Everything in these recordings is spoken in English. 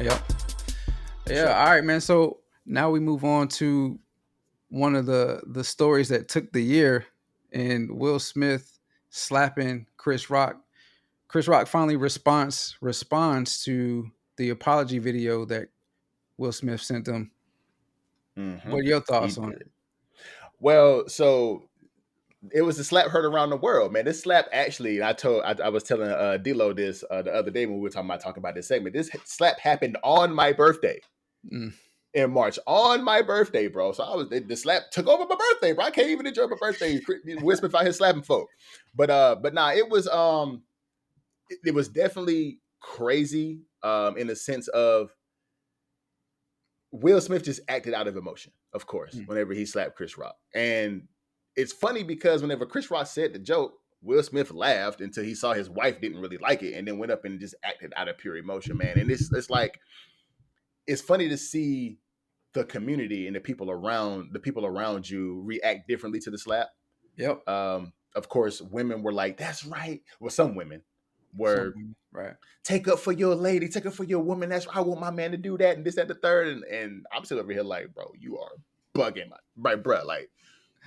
Yep. For Yeah. sure. All right, man. So now we move on to one of the stories that took the year, and Will Smith slapping Chris Rock. Chris Rock finally responds to the apology video that Will Smith sent him. Hmm. What are your He thoughts on it? did. Well, so it was a slap heard around the world, man. This slap actually, I was telling D'Lo this the other day when we were talking about this segment. This slap happened on my birthday Mm, in March, on my birthday, bro. So the slap took over my birthday, bro. I can't even enjoy my birthday. Will Smith out here slapping folk, but nah, it was definitely crazy in the sense of Will Smith just acted out of emotion, of course, mm. whenever he slapped Chris Rock. And it's funny because whenever Chris Rock said the joke, Will Smith laughed until he saw his wife didn't really like it and then went up and just acted out of pure emotion, man. And it's like it's funny to see the community and the people around you react differently to the slap. Yep. Of course, women were like, "That's right." Well, some women were Some right. take up for your lady, take up for your woman. That's I want my man to do that and this, that, the third. And I'm still over here like, bro, you are bugging, right, bro? Like,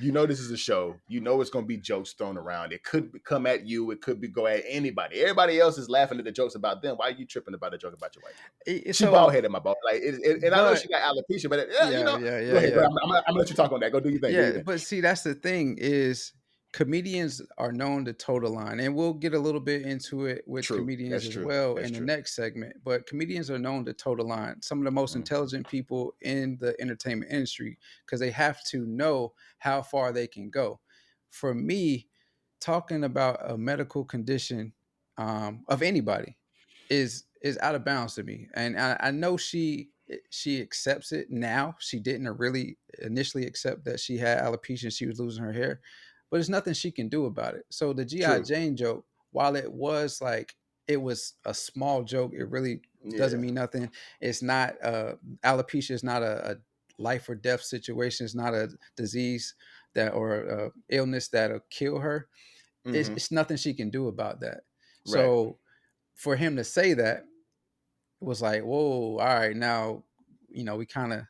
this is a show. It's gonna be jokes thrown around. It could come at you. It could be go at anybody. Everybody else is laughing at the jokes about them. Why are you tripping about a joke about your wife? She bald So, headed, my ball. Like, and I know but she got alopecia, but yeah, yeah, go yeah, ahead, bro. yeah. I'm gonna let you talk on that. Go do your thing. Do your Yeah, thing. but see, that's the thing is comedians are known to toe the line, and we'll get a little bit into it with True. comedians That's as true. well That's in the true. next segment. But comedians are known to toe the line. Some of the most Mm-hmm. intelligent people in the entertainment industry because they have to know how far they can go. For me, talking about a medical condition of anybody is out of bounds to me, and I know she accepts it now. She didn't really initially accept that she had alopecia and she was losing her hair, but there's nothing she can do about it. So the GI True. Jane joke, while it was a small joke, it really doesn't Yeah. mean nothing. It's not alopecia is not a life or death situation. It's not a disease that or illness that'll kill her. Mm-hmm. It's nothing she can do about that. Right. So for him to say that was like, whoa, all right, now, we kind of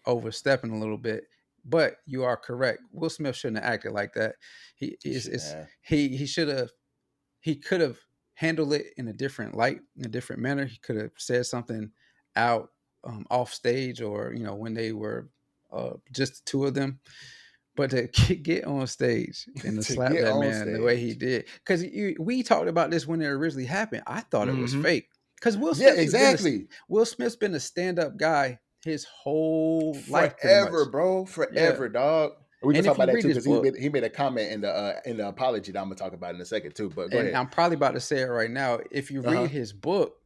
overstepping a little bit. But you are correct. Will Smith shouldn't have acted like that. He He is shouldn't have. he should have he could have handled it in a different light, in a different manner. He could have said something out off stage, or when they were just the two of them. But to get on stage and to To slap get that on man the way he stage. did, because we talked about this when it originally happened. I thought it was Mm-hmm. fake because Yeah, exactly. Will Smith's been a stand up guy his whole life, pretty Forever, much. bro. Yeah, Forever, dog. We can and talk if about you that read too his because he book, made a comment in the apology that I'm gonna talk about in a second too. But go and ahead. I'm probably about to say it right now. If you Uh read huh. his book,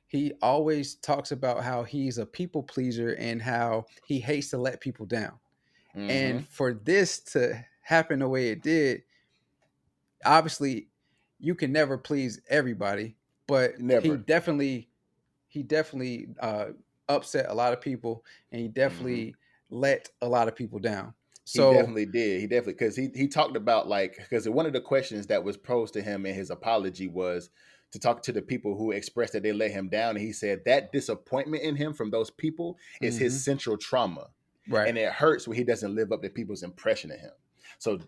he always talks about how he's a people pleaser and how he hates to let people down. And Mm-hmm. for this to happen the way it did, obviously you can never please everybody, but Never. he definitely upset a lot of people, and he Mm-hmm. definitely let a lot of people down. He So definitely did. He definitely because he talked about like because one of the questions that was posed to him in his apology was to talk to the people who expressed that they let him down, and he said that disappointment in him from those people is his mhm, central trauma, right, and it hurts when he doesn't live up to people's impression of him. So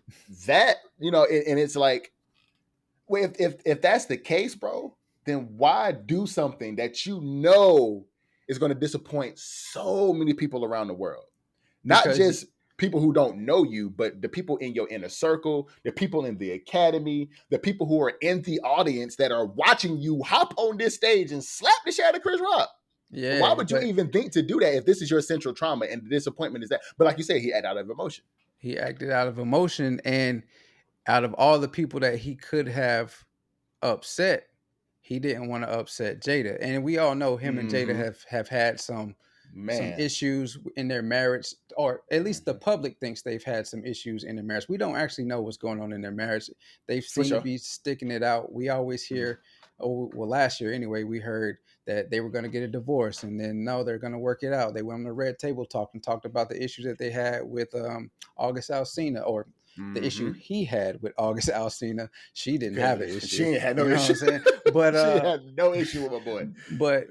that and it's like, well, if that's the case, bro, then why do something that is going to disappoint so many people around the world? Not because just people who don't know you, but the people in your inner circle, the people in the academy, the people who are in the audience that are watching you hop on this stage and slap the shit out of Chris Rock. Why yeah, would you but even think to do that if this is your central trauma and the disappointment is that? But like you said, he had out of emotion. he acted out of emotion, and out of all the people that he could have upset, he didn't want to upset Jada. And we all know him and Jada Mm-hmm. have had some Man. issues in their marriage, or at least the Mm-hmm. public thinks they've had some issues in their marriage. We don't actually know what's going on in their marriage. They For seem to sure. be sticking it out. We always hear, oh, well, last year anyway, we heard that they were going to get a divorce, and then no, they're going to work it out. They went on the red table talk and talked about the issues that they had with August Alsina, or the issue Mm-hmm. he had with August Alsina. She didn't have an She issue. ain't had no You know what I'm issue. saying? But She had no issue with my boy. but,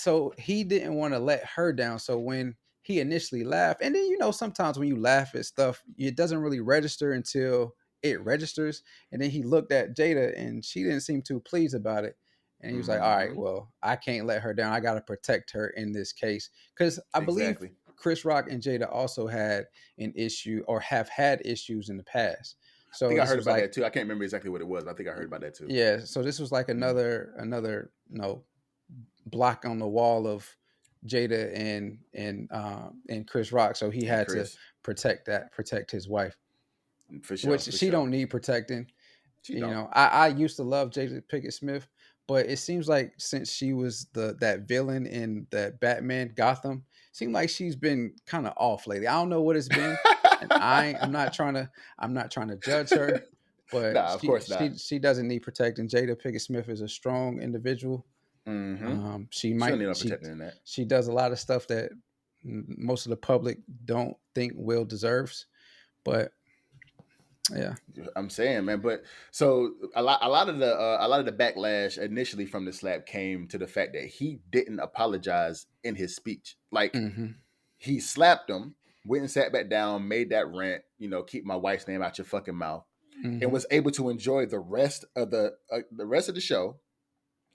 so he didn't want to let her down. So when he initially laughed, and then sometimes when you laugh at stuff, it doesn't really register until it registers. And then he looked at Jada, and she didn't seem too pleased about it. And he was like, "All right, Mm-hmm. well, I can't let her down. I got to protect her in this case." Because I believe Exactly. Chris Rock and Jada also had an issue or have had issues in the past. I So think I this heard was about like, that too. I can't remember exactly what it was, but I think I heard about that too. yeah. So this was like Mm. another block on the wall of Jada and Chris Rock. So he And had to Chris, protect his wife, for sure, which for she sure. don't need protecting. She don't. I used to love Jada Pickett Smith, but it seems like since she was that villain in that Batman Gotham, seemed like she's been kind of off lately. I don't know what it's been, and I'm not trying to judge her, but Nah, of course not. she doesn't need protecting. Jada Pickett Smith is a strong individual. Mm-hmm. She don't need no She protecting in that. does a lot of stuff that most of the public don't think Will deserves, but yeah. I'm saying, man. But so a lot of the backlash initially from the slap came to the fact that he didn't apologize in his speech. Like Hmm. he slapped him, went and sat back down, made that rant, keep my wife's name out your fucking mouth, and Hmm. was able to enjoy the rest of the show,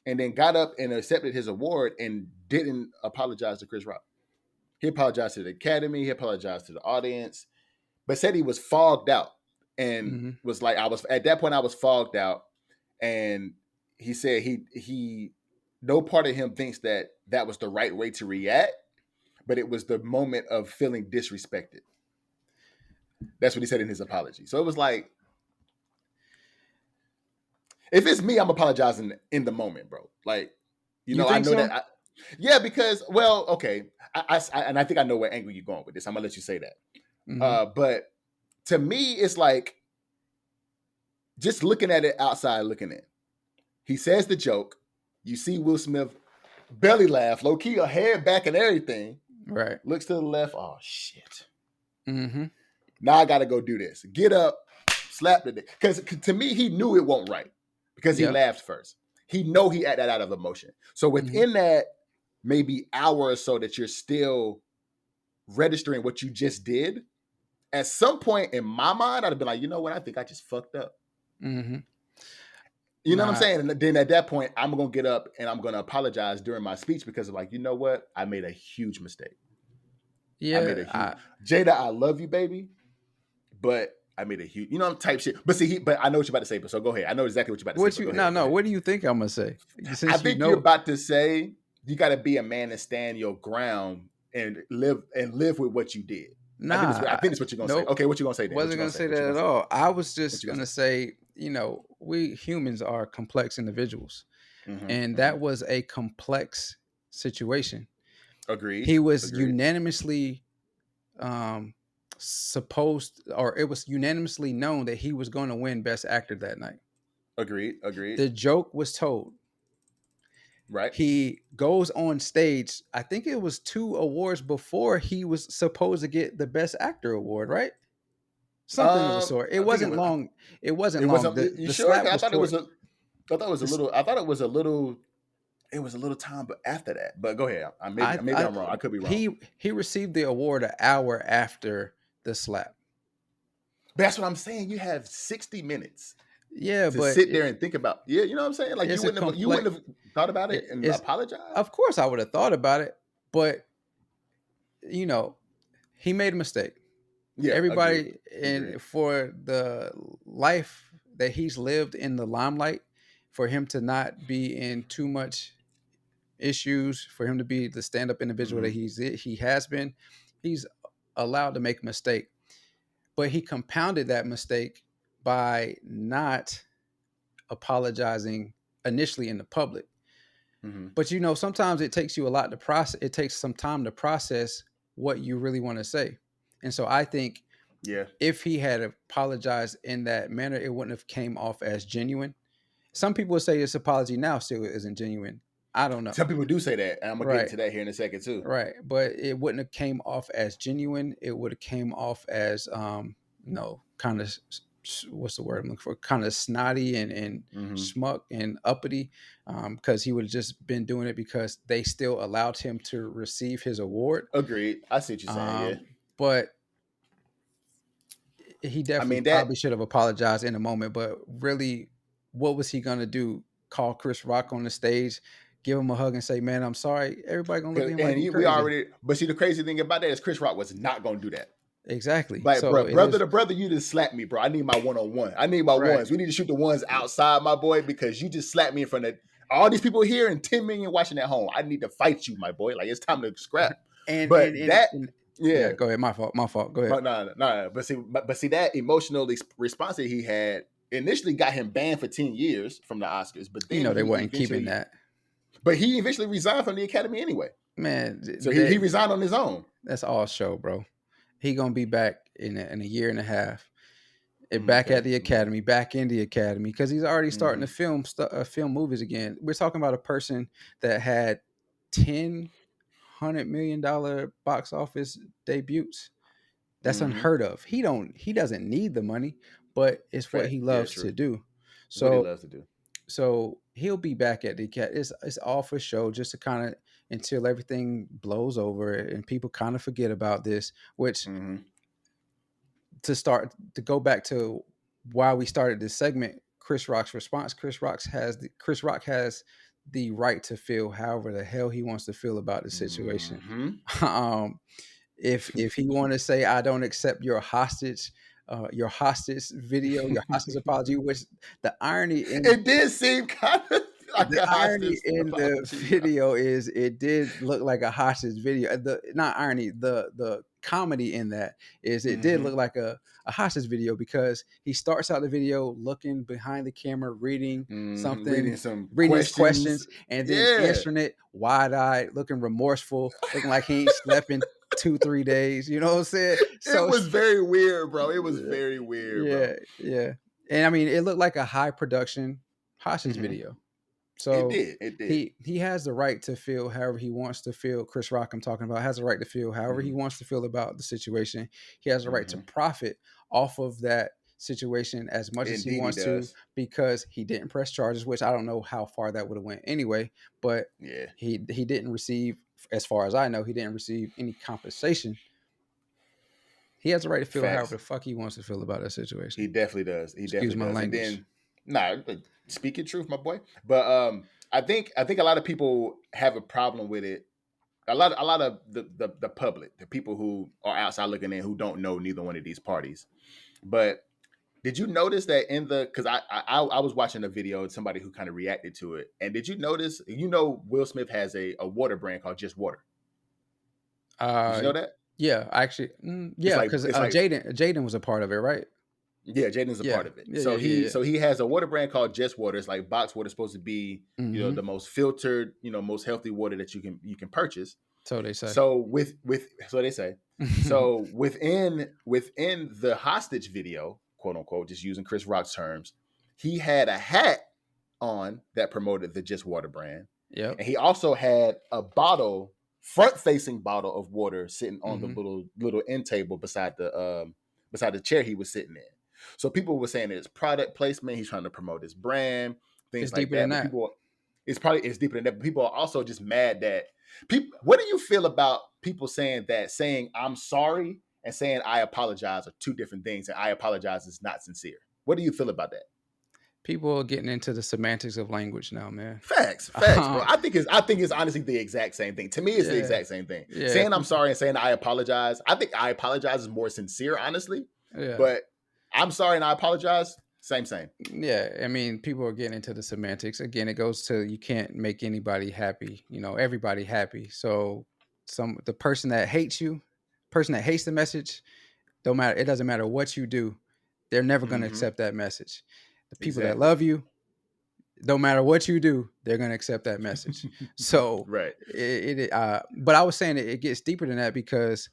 and then got up and accepted his award and didn't apologize to Chris Rock. He apologized to the Academy. He apologized to the audience, but said he was fogged out and Hmm. was like, I was at that point, I was fogged out. And he said he no part of him thinks that that was the right way to react, but it was the moment of feeling disrespected. That's what he said in his apology. So it was like, if it's me, I'm apologizing in the moment, bro. Like, You I think know so? that. Yeah, because okay, and I think I know where angle you're going with this. I'm gonna let you say that. Hmm. But to me, it's like just looking at it outside, looking in. He says the joke. You see Will Smith belly laugh, low key, a head back and everything. Right. Looks to the left. Oh shit! Hmm. Now I got to go do this. Get up, slap the dick. Because to me, he knew it won't right because he Yep. laughed first. He know he had that out of emotion. So Hmm. within that maybe hour or so that you're still registering what you just did, at some point in my mind, I'd have been like, you know what? I think I just fucked up. Hmm. You know what I'm Nah. saying? And then at that point, I'm gonna get up and I'm gonna apologize during my speech because of like, you know what? I made a huge mistake. I made a Yeah. huge Jada, I love you, baby, but I made a huge, type shit. But see, but I know what you're about to say. But so go ahead. I know exactly what you're about to say. What But go you ahead. Go no, ahead. what do you think I'm gonna say? I Since you think you're know, about to say you got to be a man and stand your ground and live with what you did. I nah, think that's what you're gonna say. nope, Okay, what you gonna say then? What wasn't you gonna gonna say? say What you that gonna at say? all. I was What just you gonna gonna say? say, we humans are complex individuals, Mm-hmm, and mm-hmm. that was a complex situation. Agreed. He was Agreed. unanimously um supposed, or it was unanimously known that he was going to win Best Actor that night. Agreed. Agreed. The joke was told. Right. He goes on stage. I think it was two awards before he was supposed to get the Best Actor award, right? Something of the sort. It I think it wasn't was. long. It wasn't It long. wasn't. You The sure? slap 'Cause was toward I thought it was a this. little. I thought it was a little. It was a little time, but after that. But go ahead. Maybe I I'm wrong. I could be wrong. he received the award an hour after the slap. But that's what I'm saying. You have 60 minutes Yeah, to but sit there and think about. Yeah, you know what I'm saying. Like it's a you complex. wouldn't have thought about it and It's apologized. of course I would have thought about it, but you know he made a mistake. Yeah, agreed. Everybody, Agreed. and for the life that he's lived in the limelight, for him to not be in too much issues, for him to be the stand-up individual that Mm-hmm. he has been, he's allowed to make a mistake. But he compounded that mistake by not apologizing initially in the public. Mm-hmm. But sometimes it takes you a lot to process. It takes some time to process what you really want to say. And so I think Yeah. if he had apologized in that manner, it wouldn't have came off as genuine. Some people would say this apology now still isn't genuine. I don't know. Some people do say that, and I'm gonna get Right. into that here in a second too. Right. But it wouldn't have came off as genuine. It would have came off as kind of what's the word I'm looking for? Kind of snotty and Hmm. schmuck and uppity, because he would have just been doing it because they still allowed him to receive his award. Agreed. I see what you're saying. Yeah. But he I definitely mean that, probably should have apologized in a moment. But really, what was he gonna do? Call Chris Rock on the stage, give him a hug, and say, "Man, I'm sorry." Everybody gonna look at him like he we crazy. already. But see, the crazy thing about that is Chris Rock was not going to do that. Exactly. Like, So bro, it brother is to brother, you just slapped me, bro. I need my 1-on-1. I need my right. ones. We need to shoot the ones outside, my boy, because you just slapped me in front of all these people here and 10 million watching at home. I need to fight you, my boy. Like, it's time to scrap. And But that, yeah, yeah, go ahead. My fault. My fault. Go ahead. but no. But see, that emotional response that he had initially got him banned for 10 years from the Oscars. But You then know they wasn't keeping that. he eventually resigned from the Academy anyway. Man, So he resigned on his own. that's all show, bro. He gonna be back in a year and a half. Back at Okay. the academy, back in the academy, because he's already starting to Mm-hmm. film movies again. We're talking about a person that had 10 $100 million box office debuts. That's Mm-hmm. unheard of. He doesn't need the money, but it's what Fact. he Yeah, loves true. to do. It's what he So loves to do. so he'll be back at the cat. It's all for show, just to kind of until everything blows over and people kind of forget about this. Which Mm-hmm. to go back to why we started this segment, Chris Rock's response. Chris Rock has the right to feel however the hell he wants to feel about the situation. Mm-hmm. um, if he want to say I don't accept your hostage video, your hostage apology, which the irony in It did seem kind of like the a irony hostage in the apology. video is it did look like a hostage video. The not irony, the comedy in that is it did Mm-hmm. look like a hostage video because he starts out the video looking behind the camera, reading Mm-hmm. something, Reading some reading his questions. questions, and then Yeah. answering it wide eyed, looking remorseful, looking like he ain't slept in 2 3 days. You know what I'm saying? It So was very weird, bro. It was very weird, yeah, bro. yeah, and I mean it looked like a high production hostage Mm-hmm. video. It So did. It did. he has the right to feel however he wants to feel. Chris Rock, I'm talking about, has the right to feel however he Mm-hmm. wants to feel about the situation. He has the right to Mm-hmm. profit off of that situation as much as he Indeed, he wants to does. because he didn't press charges, which I don't know how far that would have went anyway. But Yeah. he didn't receive, as far as I know, he didn't receive any compensation. He has the right to feel however Facts. the fuck he wants to feel about that situation. He definitely does. He Excuse definitely my does. And language. then, nah, speaking truth, my boy. But I think a lot of people have a problem with it. A lot of the public, the people who are outside looking in, who don't know neither one of these parties. But did you notice that in the because I was watching a video and somebody who kind of reacted to it, and did you notice? Will Smith has a water brand called Just Water. Did you Uh, know that? yeah, actually, It's yeah, like because it's like Jaden was a part of it, right? Yeah, Jaden's a Yeah, part of it. yeah, So yeah, yeah, he yeah. so he has a water brand called Just Water. It's like box water, supposed to be Hmm. the most filtered, most healthy water that you can purchase. So they say. So with so they say. So within the hostage video, quote unquote, just using Chris Rock's terms, he had a hat on that promoted the Just Water brand, Yep. and he also had a bottle, front facing bottle of water sitting on the Hmm. little end table beside the chair he was sitting in. So people were saying that it's product placement. He's trying to promote his brand, It's things like deeper than that. But that. people, it's deeper than that. But people are also just mad that people. What do you feel about people saying I'm sorry and saying I apologize are two different things, and I apologize is not sincere? What do you feel about that? People are getting into the semantics of language now, man. Facts, bro. I think it's honestly the exact same thing. To me, it's the Yeah, exact same thing. yeah, Saying I'm people, sorry and saying I apologize. I think I apologize is more sincere, honestly. yeah, But I'm sorry and I apologize. Same. yeah. I mean, people are getting into the semantics again. It goes to you can't make anybody happy. Everybody happy. So the person that hates you, person that hates the message, don't matter. It doesn't matter what you do. They're never going to Mm-hmm. accept that message. The people that Exactly. love you, no matter what you do, they're gonna accept that message. So Right. but I was saying it gets deeper than that because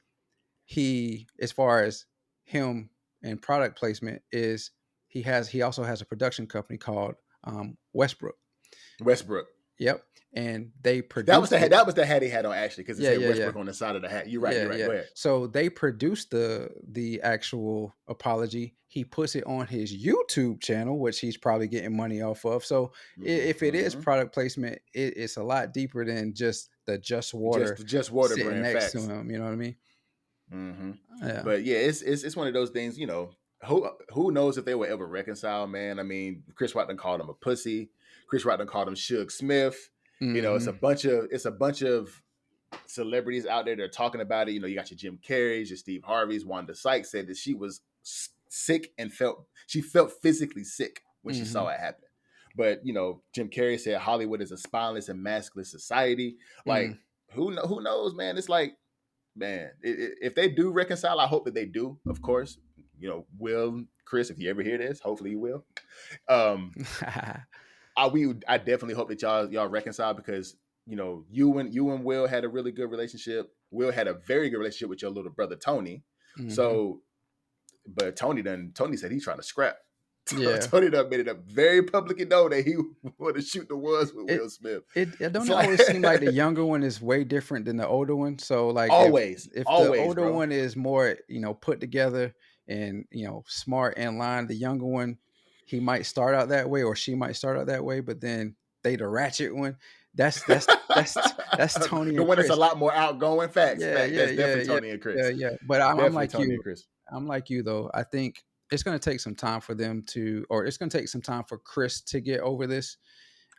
as far as him and product placement he also has a production company called Westbrook. Westbrook. Yep. And they That was produced the hat. it. That was the hat he had on actually, because it Yeah, said yeah, yeah. Westbrook on the side of the hat. You're right. Yeah, You're right. yeah. Go ahead. So they produced the actual apology. He puts it on his YouTube channel, which he's probably getting money off of. So if it is Mhm. product placement, it's a lot deeper than just the Just Water Just water sitting brand next to facts. him. You know what I mean? Hmm. Yeah. But yeah, it's one of those things. Who knows if they will ever reconcile, man? I mean, Chris Rock done called him a pussy. Chris Rock done called him Suge Smith. It's a Hmm. bunch of celebrities out there that are talking about it. You got your Jim Carrey's, your Steve Harvey's. Wanda Sykes said that she was sick and she felt physically sick when she Hmm. saw it happen. But Jim Carrey said Hollywood is a spineless and maskless society. Mm. Like, who knows, man? It's like, man, if they do reconcile, I hope that they do. Of course, Will, Chris, if you ever hear this, hopefully you will. Um, I definitely hope that y'all reconcile, because you and Will had a really good relationship. Will had a very good relationship with your little brother Tony. Hmm. So, but Tony said he's trying to scrap. Yeah. Tony done made it a very publicly known that he want to shoot the ones with It Will Smith. it It's don't it like always seem like the younger one is way different than the older one. So like always, if the always, older bro. one is more, put together and, smart in line, the younger one, he might start out that way or she might start out that way, but then they the ratchet one. That's Tony The and one that's a Chris. lot more outgoing. Facts, Yeah, fact. yeah, That's yeah, definitely yeah, Tony and yeah, Chris. yeah. But I'm Definitely like Tony you. and Chris. I'm like you though. I think it's going to take some time for them to, or it's going to take some time for Chris to get over this.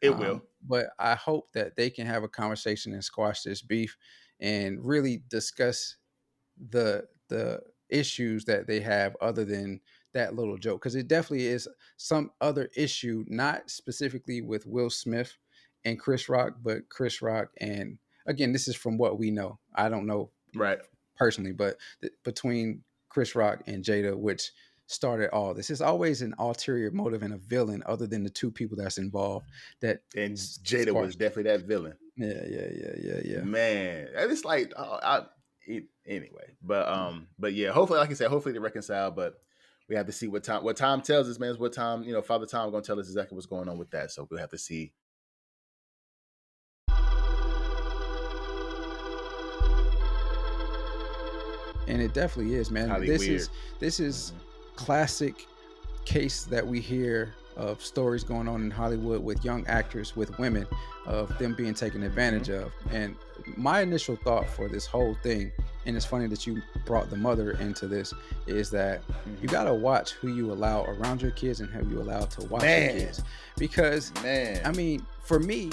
It will. But I hope that they can have a conversation and squash this beef and really discuss the issues that they have other than that little joke, because it definitely is some other issue, not specifically with Will Smith and Chris Rock, but Chris Rock and, again, this is from what we know. I don't know Right. personally, but between Chris Rock and Jada, which started all this. It's always an ulterior motive and a villain other than the two people that's involved that And Jada was sparks. definitely that villain. Yeah, yeah, yeah, yeah, yeah. Man, and it's like, anyway. But yeah, hopefully, like I said, hopefully they reconcile. But we have to see what time tells us, man. Is what time, Father Time gonna tell us exactly what's going on with that. So we'll have to see. And it definitely is, man. Highly This weird. is this is Mhm. classic case that we hear of stories going on in Hollywood with young actors, with women, of them being taken advantage Mhm. of. And my initial thought for this whole thing, and it's funny that you brought the mother into this, is that you Mhm. got to watch who you allow around your kids and who you allow to watch your Man, kids. Because, I man. mean, for me,